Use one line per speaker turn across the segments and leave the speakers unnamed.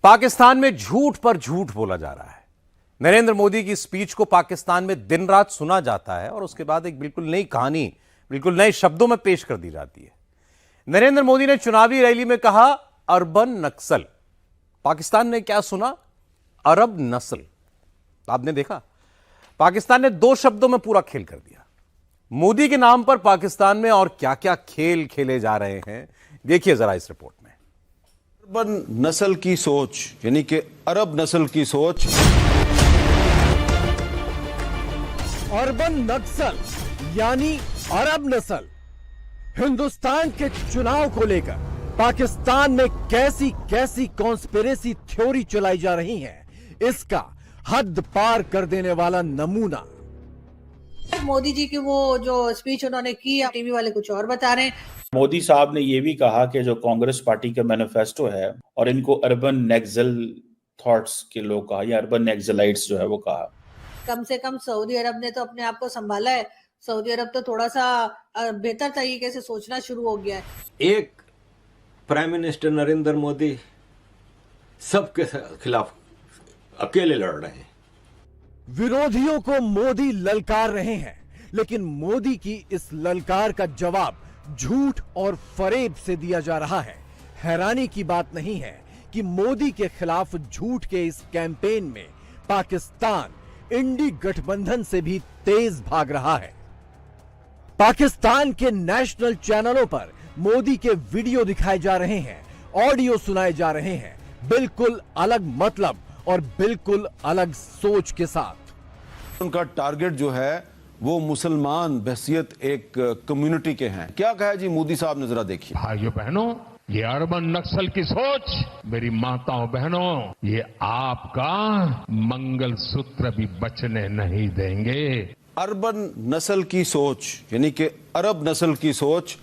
पाकिस्तान में झूठ पर झूठ बोला जा रहा है। नरेंद्र मोदी की स्पीच को पाकिस्तान में दिन रात सुना जाता है और उसके बाद एक बिल्कुल नई कहानी बिल्कुल नए शब्दों में पेश कर दी जाती है। नरेंद्र मोदी ने चुनावी रैली में कहा अर्बन नक्सल। पाकिस्तान ने क्या सुना? अरब नस्ल। आपने देखा, पाकिस्तान ने दो शब्दों में पूरा खेल कर दिया। मोदी के नाम पर पाकिस्तान में और क्या क्या खेल खेले जा रहे हैं, देखिए जरा इस रिपोर्ट में।
अर्बन नस्ल की सोच यानी कि अरब नस्ल की सोच।
अर्बन नक्सल यानी अरब नस्ल। हिंदुस्तान के चुनाव को लेकर पाकिस्तान में कैसी कैसी कॉन्स्पिरेसी थ्योरी चलाई जा रही है, इसका हद पार कर देने वाला नमूना।
मोदी जी की वो जो स्पीच उन्होंने की, टीवी वाले कुछ और बता रहे हैं।
मोदी साहब ने ये भी कहा कि जो कांग्रेस पार्टी का मैनिफेस्टो है और इनको अर्बन नेक्सल थॉट्स के लोग कहा या अर्बन नेक्सलाइट्स जो है वो कहा।
कम से कम सऊदी अरब ने तो अपने आप को संभाला है। सऊदी अरब तो थोड़ा सा बेहतर तरीके से सोचना शुरू हो गया है।
एक प्राइम मिनिस्टर नरेंद्र मोदी सबके खिलाफ अकेले लड़ रहे हैं।
विरोधियों को मोदी ललकार रहे हैं, लेकिन मोदी की इस ललकार का जवाब झूठ और फरेब से दिया जा रहा है। हैरानी की बात नहीं है कि मोदी के खिलाफ झूठ के इस कैंपेन में पाकिस्तान इंडी गठबंधन से भी तेज भाग रहा है। पाकिस्तान के नेशनल चैनलों पर मोदी के वीडियो दिखाए जा रहे हैं, ऑडियो सुनाए जा रहे हैं, बिल्कुल अलग मतलब और बिल्कुल अलग सोच के साथ।
उनका टारगेट जो है वो मुसलमान बहसियत एक कम्युनिटी के हैं। क्या कहा जी मोदी साहब ने, जरा देखिए।
भाइयों बहनों, ये अर्बन नक्सल की सोच, मेरी माताओं बहनों, ये आपका मंगलसूत्र भी बचने नहीं देंगे।
अर्बन नस्ल की सोच यानी कि अरब नस्ल की सोच।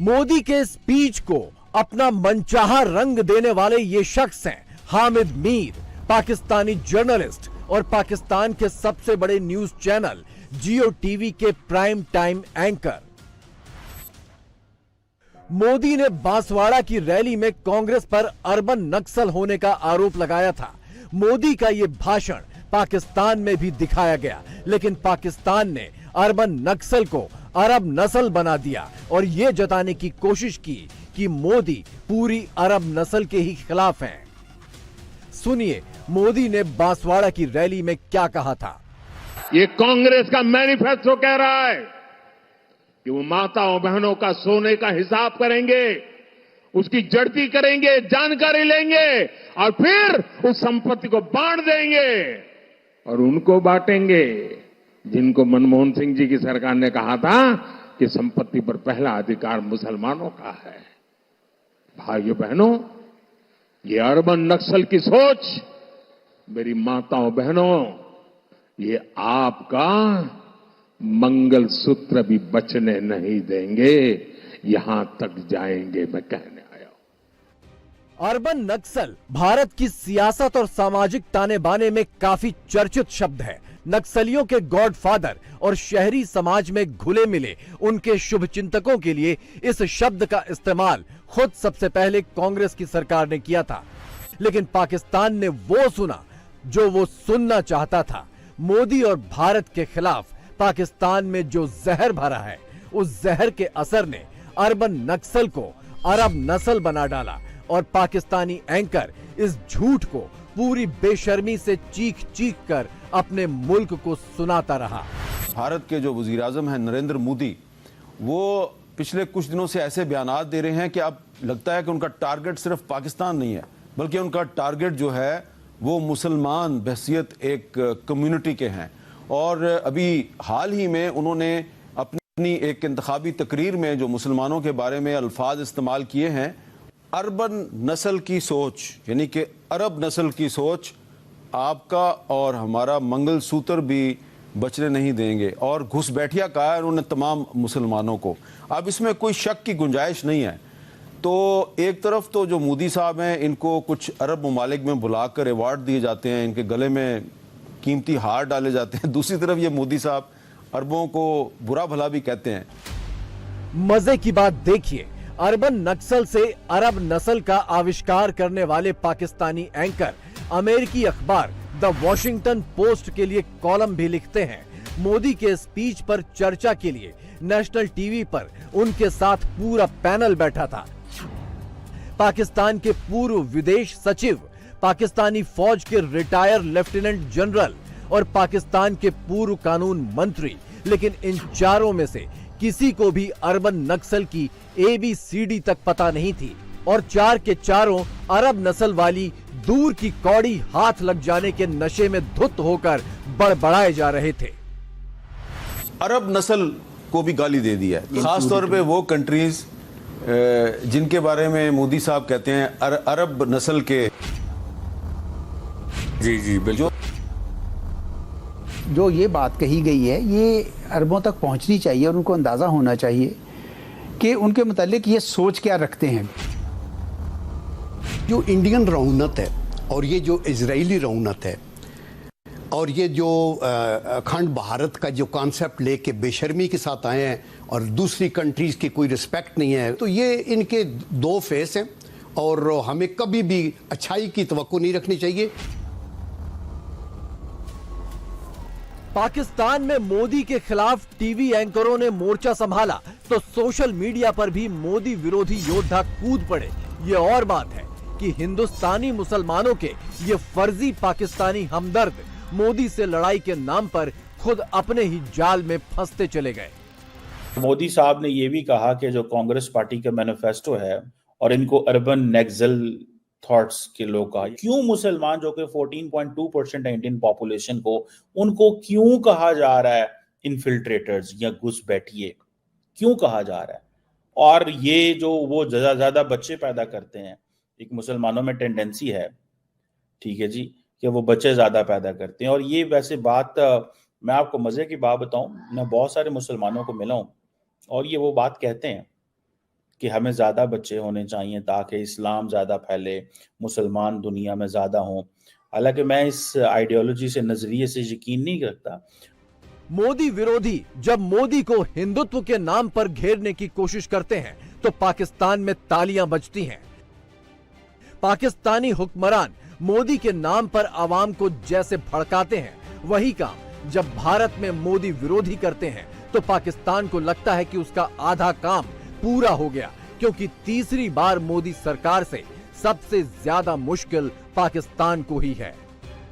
मोदी के स्पीच को अपना मनचाहा रंग देने वाले ये शख्स हैं हामिद मीर, पाकिस्तानी जर्नलिस्ट और पाकिस्तान के सबसे बड़े न्यूज चैनल जियो टीवी के प्राइम टाइम एंकर। मोदी ने बांसवाड़ा की रैली में कांग्रेस पर अर्बन नक्सल होने का आरोप लगाया था। मोदी का यह भाषण पाकिस्तान में भी दिखाया गया, लेकिन पाकिस्तान ने अर्बन नक्सल को अरब नस्ल बना दिया और यह जताने की कोशिश की कि मोदी पूरी अरब नस्ल के ही खिलाफ हैं। सुनिए मोदी ने बांसवाड़ा की रैली में क्या कहा था।
ये कांग्रेस का मैनिफेस्टो कह रहा है कि वो माताओं बहनों का सोने का हिसाब करेंगे, उसकी जड़ती करेंगे, जानकारी लेंगे और फिर उस संपत्ति को बांट देंगे और उनको बांटेंगे जिनको मनमोहन सिंह जी की सरकार ने कहा था कि संपत्ति पर पहला अधिकार मुसलमानों का है। भाइयों बहनों, ये अर्बन नक्सल की सोच, मेरी माताओं बहनों, ये आपका मंगलसूत्र भी बचने नहीं देंगे, यहां तक जाएंगे मैं कहने आया हूं।
अर्बन नक्सल भारत की सियासत और सामाजिक ताने बाने में काफी चर्चित शब्द है। नक्सलियों के गॉडफादर और शहरी समाज में घुले मिले उनके शुभचिंतकों के लिए इस शब्द का इस्तेमाल खुद सबसे पहले कांग्रेस की सरकार ने किया था, लेकिन पाकिस्तान ने वो सुना जो वो सुनना चाहता था। मोदी और भारत के खिलाफ पाकिस्तान में जो जहर भरा है, उस जहर के असर ने अर्बन नक्सल को अरब नस्ल बना डाला और पाकिस्तानी एंकर इस झूठ को पूरी बेशर्मी से चीख चीख कर अपने मुल्क को सुनाता रहा।
भारत के जो वजीर आजम हैं नरेंद्र मोदी, वो पिछले कुछ दिनों से ऐसे बयानात दे रहे हैं कि अब लगता है कि उनका टारगेट सिर्फ पाकिस्तान नहीं है, बल्कि उनका टारगेट जो है वो मुसलमान बहसियत एक कम्युनिटी के हैं। और अभी हाल ही में उन्होंने अपनी एक इंतखाबी तकरीर में जो मुसलमानों के बारे में अल्फाज इस्तेमाल किए हैं, अर्बन नस्ल की सोच यानी कि अरब नस्ल की सोच, आपका और हमारा मंगलसूत्र भी बचने नहीं देंगे, और घुसपैठिया कहा है उन्होंने तमाम मुसलमानों को। अब इसमें कोई शक की गुंजाइश नहीं है। तो एक तरफ तो जो मोदी साहब हैं, इनको कुछ अरब ममालिक में बुलाकर अवार्ड दिए जाते हैं, इनके गले में कीमती हार डाले जाते हैं। दूसरी तरफ ये मोदी साहब अरबों को बुरा भला भी कहते हैं।
मजे की बात देखिए, अर्बन नक्सल से अरब नस्ल का आविष्कार करने वाले पाकिस्तानी एंकर अमेरिकी अखबार द वॉशिंगटन पोस्ट के लिए कॉलम भी लिखते हैं। मोदी के स्पीच पर चर्चा के लिए नेशनल टीवी पर उनके साथ पूरा पैनल बैठा था। पाकिस्तान के पूर्व विदेश सचिव, पाकिस्तानी फौज के रिटायर लेफ्टिनेंट जनरल और पाकिस्तान के पूर्व कानून मंत्री, लेकिन इन चारों में से किसी को भी अर्बन नक्सल की ABCD तक पता नहीं थी और चार के चारों अरब नस्ल वाली दूर की कौड़ी हाथ लग जाने के नशे में धुत होकर बड़बड़ाए जा रहे थे।
अरब नस्ल को भी गाली दे दिया है, खासतौर पे वो कंट्रीज जिनके बारे में मोदी साहब कहते हैं अरब नस्ल के।
जी बिल्कुल।
जो ये बात कही गई है ये अरबों तक पहुंचनी चाहिए और उनको अंदाज़ा होना चाहिए कि उनके मुतालिक ये सोच क्या रखते हैं।
जो इंडियन रौनक है और ये जो इजरायली रौनक है और ये जो अखंड भारत का जो कॉन्सेप्ट लेके बेशर्मी के साथ आए हैं और दूसरी कंट्रीज की कोई रिस्पेक्ट नहीं है, तो ये इनके दो फेस हैं और हमें कभी भी अच्छाई की तवक्को नहीं रखनी चाहिए।
पाकिस्तान में मोदी के खिलाफ टीवी एंकरों ने मोर्चा संभाला तो सोशल मीडिया पर भी मोदी विरोधी योद्धा कूद पड़े। ये और बात है कि हिंदुस्तानी मुसलमानों के ये फर्जी पाकिस्तानी हमदर्द मोदी से लड़ाई के नाम पर खुद अपने ही जाल में फंसते चले गए।
मोदी साहब ने यह भी कहा कि जो कांग्रेस पार्टी का मैनिफेस्टो है और इनको अर्बन नेक्सल थॉट्स के लोग कहा, क्यों मुसलमान जो कि 14.2% है इंडियन पॉपुलेशन को, उनको क्यों कहा जा रहा है इन्फिल्ट्रेटर्स या घुसपैठिए, क्यों कहा जा रहा है? और ये जो वो ज्यादा बच्चे पैदा करते हैं, एक मुसलमानों में टेंडेंसी है, ठीक है जी, कि वो बच्चे ज्यादा पैदा करते हैं। और ये वैसे बात मैं आपको मजे की बात बताऊं, मैं बहुत सारे मुसलमानों को मिला हूं और ये वो बात कहते हैं कि हमें ज्यादा बच्चे होने चाहिए ताकि इस्लाम ज्यादा फैले, मुसलमान दुनिया में ज्यादा हों। हालांकि मैं इस आइडियोलॉजी से, नजरिए से यकीन नहीं करता।
मोदी विरोधी जब मोदी को हिंदुत्व के नाम पर घेरने की कोशिश करते हैं तो पाकिस्तान में तालियां बजती हैं। पाकिस्तानी हुक्मरान मोदी के नाम पर आवाम को जैसे भड़काते हैं, वही काम जब भारत में मोदी विरोधी करते हैं तो पाकिस्तान को लगता है कि उसका आधा काम पूरा हो गया, क्योंकि तीसरी बार मोदी सरकार से सबसे ज्यादा मुश्किल पाकिस्तान को ही है।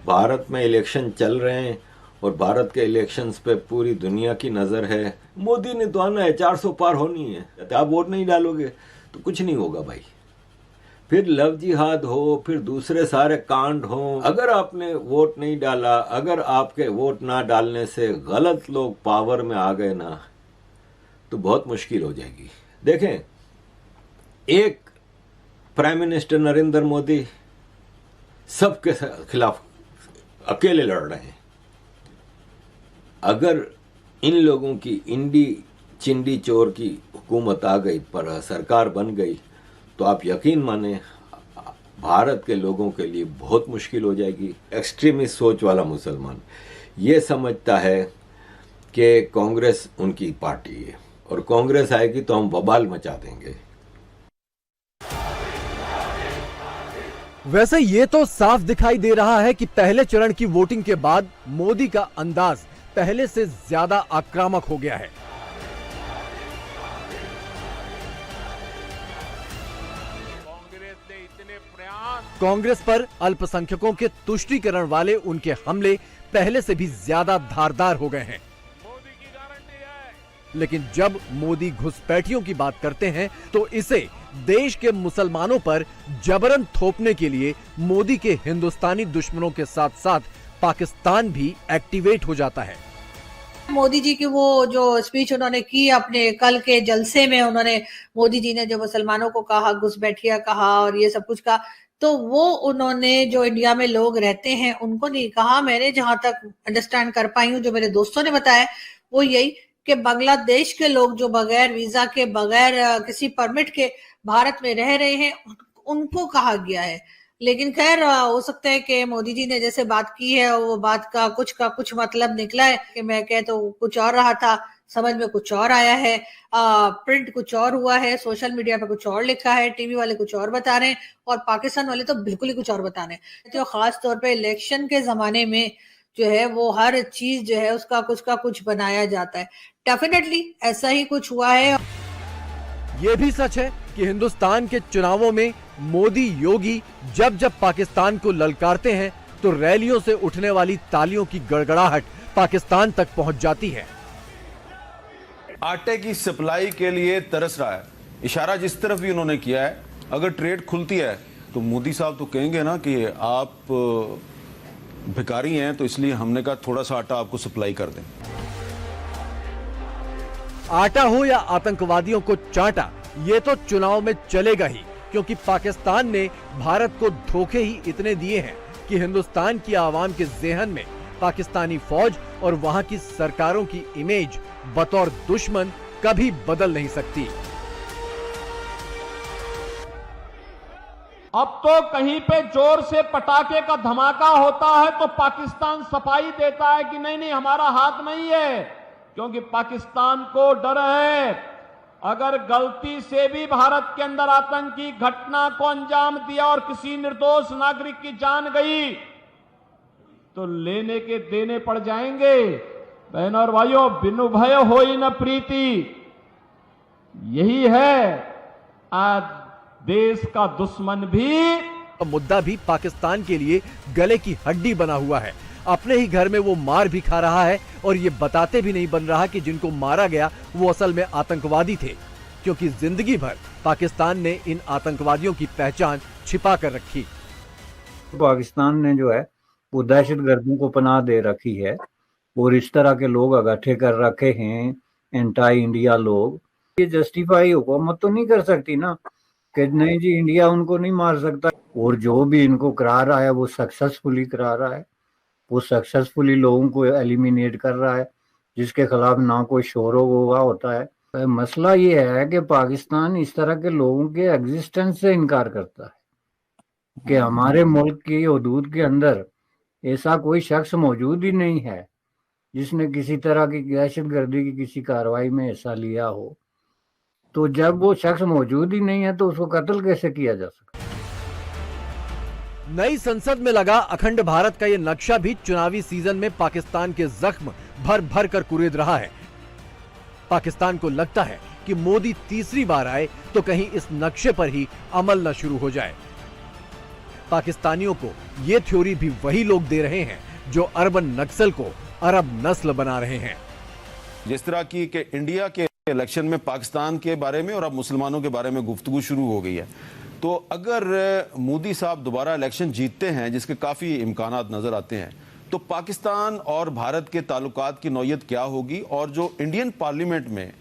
भारत में इलेक्शन चल रहे हैं और भारत के इलेक्शंस पे पूरी दुनिया की नजर है। मोदी ने तो आना है, 400 पार होनी है। आप वोट नहीं डालोगे तो कुछ नहीं होगा भाई। फिर लव जिहाद हो, फिर दूसरे सारे कांड हो। अगर आपने वोट नहीं डाला, अगर आपके वोट ना डालने से गलत लोग पावर में आ गए ना, तो बहुत मुश्किल हो जाएगी। देखें, एक प्राइम मिनिस्टर नरेंद्र मोदी सबके खिलाफ अकेले लड़ रहे हैं। अगर इन लोगों की इंडी चिंडी चोर की हुकूमत आ गई, पर सरकार बन गई, तो आप यकीन माने भारत के लोगों के लिए बहुत मुश्किल हो जाएगी। एक्सट्रीमिस्ट सोच वाला मुसलमान ये समझता है कि कांग्रेस उनकी पार्टी है और कांग्रेस आएगी तो हम बवाल मचा देंगे।
वैसे ये तो साफ दिखाई दे रहा है कि पहले चरण की वोटिंग के बाद मोदी का अंदाज पहले से ज्यादा आक्रामक हो गया है। कांग्रेस पर अल्पसंख्यकों के तुष्टीकरण वाले उनके हमले पहले से भी ज्यादा धारदार हो गए हैं। लेकिन जब मोदी घुसपैठियों की बात करते हैं तो इसे देश के मुसलमानों पर जबरन थोपने के लिए मोदी के हिंदुस्तानी दुश्मनों के साथ साथ पाकिस्तान भी एक्टिवेट हो जाता है।
मोदी जी की वो जो स्पीच उन्होंने की अपने कल के जलसे में, उन्होंने मोदी जी ने जो मुसलमानों को कहा, घुसपैठिया कहा और ये सब कुछ कहा, तो वो उन्होंने जो इंडिया में लोग रहते हैं उनको नहीं कहा। मैंने जहां तक अंडरस्टैंड कर पाई हूँ, जो मेरे दोस्तों ने बताया, वो यही कि बांग्लादेश के लोग जो बगैर वीजा के, बगैर किसी परमिट के भारत में रह रहे हैं, उनको कहा गया है। लेकिन खैर, हो सकता है कि मोदी जी ने जैसे बात की है वो बात का कुछ मतलब निकला है कि मैं कह तो कुछ और रहा था, समझ में कुछ और आया है, प्रिंट कुछ और हुआ है, सोशल मीडिया पे कुछ और लिखा है, टीवी वाले कुछ और बता रहे हैं और पाकिस्तान वाले तो बिल्कुल ही कुछ और बता रहे हैं। तो खास तौर पे इलेक्शन के जमाने में जो है वो हर चीज जो है उसका कुछ का कुछ बनाया जाता है। डेफिनेटली ऐसा ही कुछ हुआ है।
ये भी सच है कि हिंदुस्तान के चुनावों में मोदी योगी जब जब पाकिस्तान को ललकारते हैं तो रैलियों से उठने वाली तालियों की गड़गड़ाहट पाकिस्तान तक पहुंच जाती है।
आटे की सप्लाई के लिए तरस रहा है। इशारा जिस तरफ भी उन्होंने किया है, अगर ट्रेड खुलती है तो मोदी साहब तो कहेंगे ना कि आप भिखारी हैं, तो इसलिए हमने कहा थोड़ा सा आटा आपको सप्लाई कर दें।
आटा हो या आतंकवादियों को चाटा, ये तो चुनाव में चलेगा ही, क्योंकि पाकिस्तान ने भारत को धोखे ही इतने दिए हैं कि हिंदुस्तान की आवाम के ज़हन में पाकिस्तानी फौज और वहां की सरकारों की इमेज बतौर दुश्मन कभी बदल नहीं सकती।
अब तो कहीं पे जोर से पटाखे का धमाका होता है तो पाकिस्तान सफाई देता है कि नहीं हमारा हाथ नहीं है, क्योंकि पाकिस्तान को डर है अगर गलती से भी भारत के अंदर आतंकी घटना को अंजाम दिया और किसी निर्दोष नागरिक की जान गई तो लेने के देने पड़ जाएंगे। बहनों और भाइयों, बिनु भय होई न प्रीति, यही है आज देश का दुश्मन भी।
मुद्दा भी पाकिस्तान के लिए गले की हड्डी बना हुआ है। अपने ही घर में वो मार भी खा रहा है और ये बताते भी नहीं बन रहा कि जिनको मारा गया वो असल में आतंकवादी थे, क्योंकि जिंदगी भर पाकिस्तान ने इन आतंकवादियों की पहचान छिपा कर रखी।
पाकिस्तान ने जो है वो दहशतगर्दों को पनाह दे रखी है और इस तरह के लोग इकट्ठे कर रखे हैं, एंटी इंडिया लोग। ये जस्टिफाई हुकूमत तो नहीं कर सकती ना कि नहीं जी इंडिया उनको नहीं मार सकता, और जो भी इनको करा रहा है वो सक्सेसफुली करा रहा है, वो सक्सेसफुली लोगों को एलिमिनेट कर रहा है जिसके खिलाफ ना कोई शोर हुआ होता है। मसला ये है कि पाकिस्तान इस तरह के लोगों के एग्जिस्टेंस से इनकार करता है कि हमारे मुल्क की हदूद के अंदर ऐसा कोई शख्स मौजूद ही नहीं है जिसने किसी तरह की दहशतगर्दी की किसी कार्रवाई में हिस्सा लिया हो। तो जब वो शख्स मौजूद ही नहीं है तो उसको कत्ल कैसे किया जा सकता?
नई संसद में लगा अखंड भारत का ये नक्शा भी चुनावी सीजन में पाकिस्तान के जख्म भर भर कर कुरेद रहा है। पाकिस्तान को लगता है कि मोदी तीसरी बार आए तो कहीं इस नक्शे पर ही अमल न शुरू हो जाए। पाकिस्तानियों को ये थ्योरी भी वही लोग दे रहे हैं जो अरबन नक्सल को अरब नस्ल बना रहे हैं।
जिस तरह की कि इंडिया के इलेक्शन में पाकिस्तान के बारे में और अब मुसलमानों के बारे में गुफ्तगू शुरू हो गई है, तो अगर मोदी साहब दोबारा इलेक्शन जीतते हैं, जिसके काफ़ी इम्कानात नज़र आते हैं, तो पाकिस्तान और भारत के ताल्लुकात की नौयत क्या होगी। और जो इंडियन पार्लियामेंट में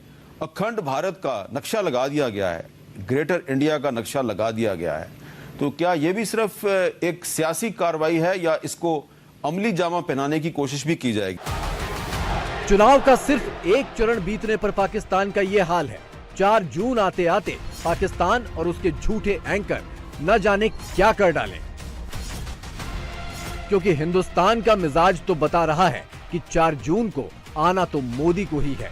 अखंड भारत का नक्शा लगा दिया गया है, ग्रेटर इंडिया का नक्शा लगा दिया गया है, तो क्या ये भी सिर्फ एक सियासी कार्रवाई है या इसको अमली जामा पहनाने की कोशिश भी की जाएगी?
चुनाव का सिर्फ एक चरण बीतने पर पाकिस्तान का ये हाल है। 4 जून आते आते पाकिस्तान और उसके झूठे एंकर न जाने क्या कर डालें, क्योंकि हिंदुस्तान का मिजाज तो बता रहा है कि 4 जून को आना तो मोदी को ही है।